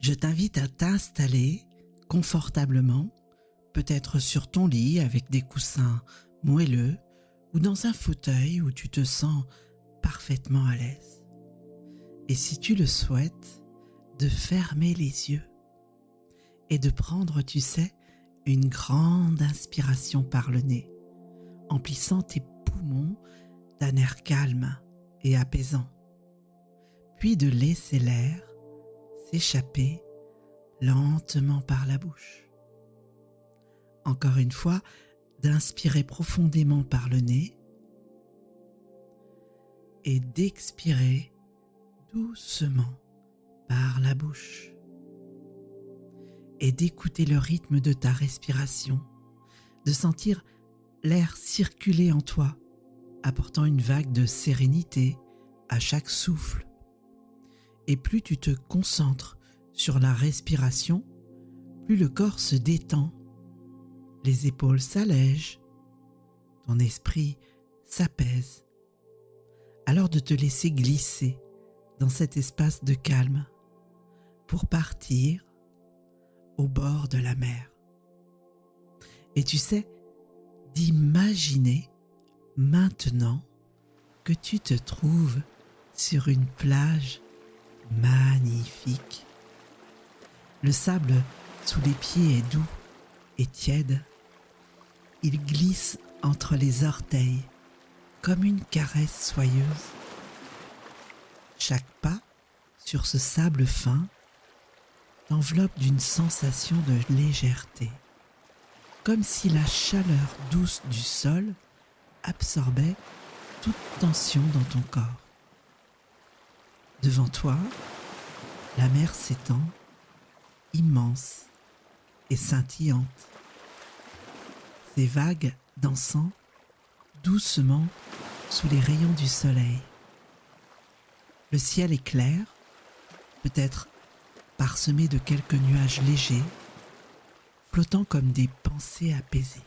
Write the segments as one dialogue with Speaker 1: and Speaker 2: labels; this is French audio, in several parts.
Speaker 1: Je t'invite à t'installer confortablement, peut-être sur ton lit avec des coussins moelleux ou dans un fauteuil où tu te sens parfaitement à l'aise. Et si tu le souhaites, de fermer les yeux et de prendre, tu sais, une grande inspiration par le nez, emplissant tes poumons d'un air calme et apaisant, puis de laisser l'air s'échapper lentement par la bouche. Encore une fois, d'inspirer profondément par le nez et d'expirer doucement par la bouche. Et d'écouter le rythme de ta respiration, de sentir l'air circuler en toi, apportant une vague de sérénité à chaque souffle. Et plus tu te concentres sur la respiration, plus le corps se détend, les épaules s'allègent, ton esprit s'apaise. Alors de te laisser glisser dans cet espace de calme pour partir au bord de la mer. Et tu sais, d'imaginer maintenant que tu te trouves sur une plage magnifique. Le sable sous les pieds est doux et tiède. Il glisse entre les orteils comme une caresse soyeuse. Chaque pas sur ce sable fin t'enveloppe d'une sensation de légèreté, comme si la chaleur douce du sol absorbait toute tension dans ton corps. Devant toi, la mer s'étend, immense et scintillante. Ses vagues dansant doucement sous les rayons du soleil. Le ciel est clair, peut-être parsemé de quelques nuages légers, flottant comme des pensées apaisées.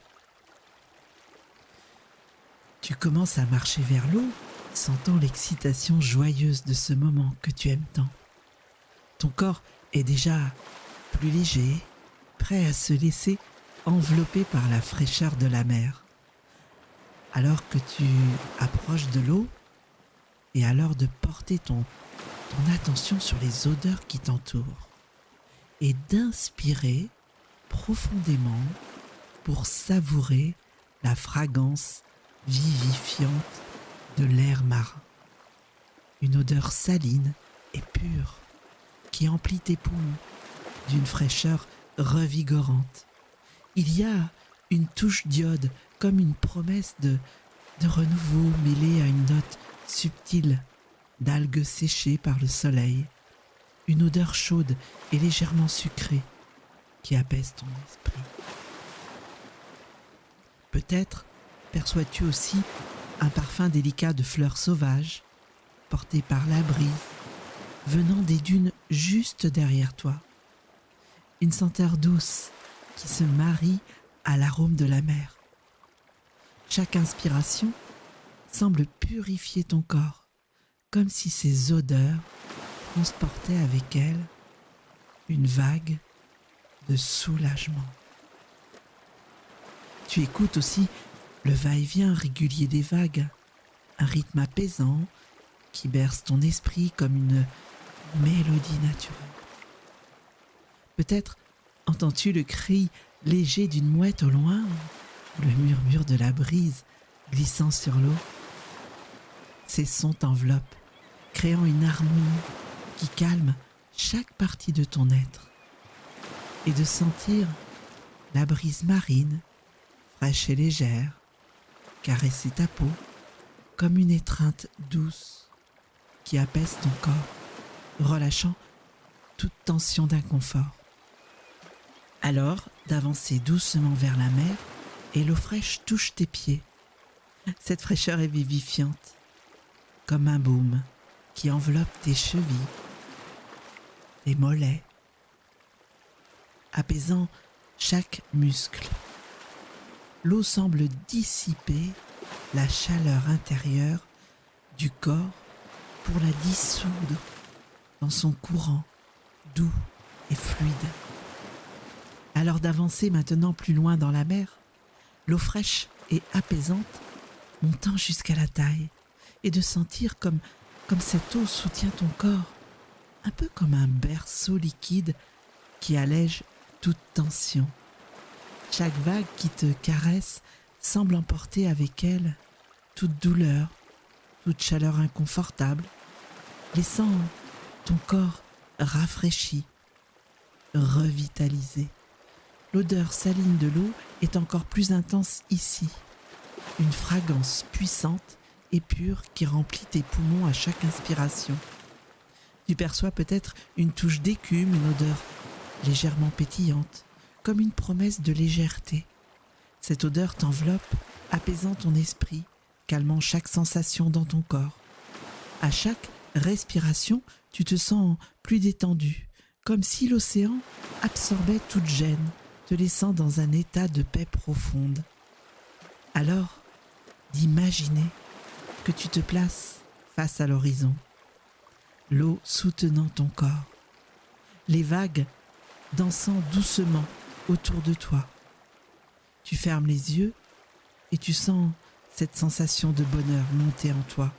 Speaker 1: Tu commences à marcher vers l'eau, sentant l'excitation joyeuse de ce moment que tu aimes tant. Ton corps est déjà plus léger, prêt à se laisser envelopper par la fraîcheur de la mer. Alors que tu approches de l'eau, et alors de porter ton attention sur les odeurs qui t'entourent et d'inspirer profondément pour savourer la fragrance vivifiante de l'air marin. Une odeur saline et pure qui emplit tes poumons d'une fraîcheur revigorante. Il y a une touche d'iode comme une promesse de renouveau mêlée à une note subtile d'algues séchées par le soleil, une odeur chaude et légèrement sucrée qui apaise ton esprit. Peut-être perçois-tu aussi un parfum délicat de fleurs sauvages, porté par la brise, venant des dunes juste derrière toi. Une senteur douce qui se marie à l'arôme de la mer. Chaque inspiration semble purifier ton corps, comme si ces odeurs transportaient avec elles une vague de soulagement. Tu écoutes aussi le va-et-vient régulier des vagues, un rythme apaisant qui berce ton esprit comme une mélodie naturelle. Peut-être entends-tu le cri léger d'une mouette au loin, ou le murmure de la brise glissant sur l'eau. Ces sons t'enveloppent, créant une harmonie qui calme chaque partie de ton être. Et de sentir la brise marine, fraîche et légère, caresser ta peau comme une étreinte douce qui apaise ton corps, relâchant toute tension d'inconfort. Alors, d'avancer doucement vers la mer et l'eau fraîche touche tes pieds. Cette fraîcheur est vivifiante, comme un baume qui enveloppe tes chevilles, tes mollets, apaisant chaque muscle. L'eau semble dissiper la chaleur intérieure du corps pour la dissoudre dans son courant doux et fluide. Alors d'avancer maintenant plus loin dans la mer, l'eau fraîche et apaisante montant jusqu'à la taille, et de sentir comme cette eau soutient ton corps, un peu comme un berceau liquide qui allège toute tension. Chaque vague qui te caresse semble emporter avec elle toute douleur, toute chaleur inconfortable, laissant ton corps rafraîchi, revitalisé. L'odeur saline de l'eau est encore plus intense ici, une fragrance puissante et pure qui remplit tes poumons à chaque inspiration. Tu perçois peut-être une touche d'écume, une odeur légèrement pétillante, comme une promesse de légèreté. Cette odeur t'enveloppe, apaisant ton esprit, calmant chaque sensation dans ton corps. À chaque respiration, tu te sens plus détendu, comme si l'océan absorbait toute gêne, te laissant dans un état de paix profonde. Alors, d'imaginer que tu te places face à l'horizon, l'eau soutenant ton corps, les vagues dansant doucement autour de toi. Tu fermes les yeux et tu sens cette sensation de bonheur monter en toi.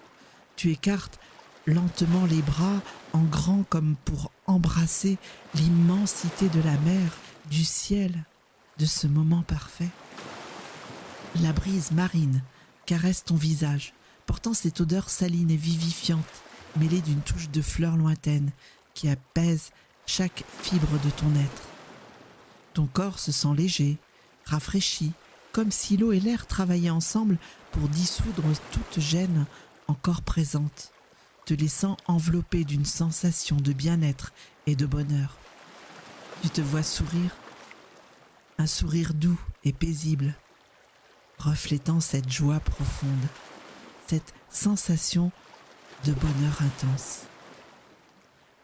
Speaker 1: Tu écartes lentement les bras en grand comme pour embrasser l'immensité de la mer, du ciel, de ce moment parfait. La brise marine caresse ton visage, portant cette odeur saline et vivifiante, mêlée d'une touche de fleurs lointaines qui apaise chaque fibre de ton être. Ton corps se sent léger, rafraîchi, comme si l'eau et l'air travaillaient ensemble pour dissoudre toute gêne encore présente, te laissant envelopper d'une sensation de bien-être et de bonheur. Tu te vois sourire, un sourire doux et paisible, reflétant cette joie profonde, cette sensation de bonheur intense.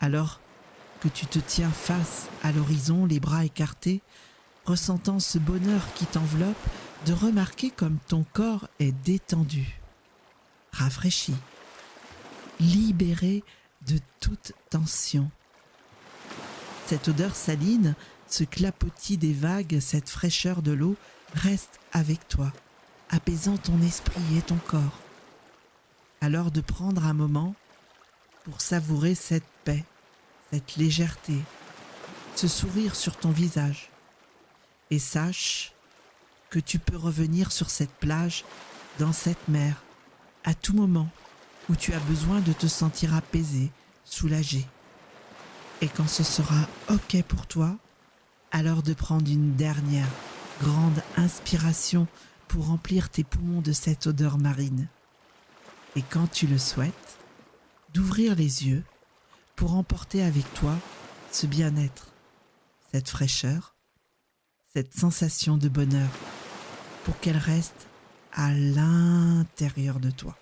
Speaker 1: Alors que tu te tiens face à l'horizon, les bras écartés, ressentant ce bonheur qui t'enveloppe, de remarquer comme ton corps est détendu, rafraîchi, libéré de toute tension. Cette odeur saline, ce clapotis des vagues, cette fraîcheur de l'eau reste avec toi, apaisant ton esprit et ton corps. Alors de prendre un moment pour savourer cette paix, cette légèreté, ce sourire sur ton visage. Et sache que tu peux revenir sur cette plage, dans cette mer, à tout moment où tu as besoin de te sentir apaisé, soulagé. Et quand ce sera OK pour toi, alors de prendre une dernière grande inspiration pour remplir tes poumons de cette odeur marine. Et quand tu le souhaites, d'ouvrir les yeux pour emporter avec toi ce bien-être, cette fraîcheur, cette sensation de bonheur, pour qu'elle reste à l'intérieur de toi.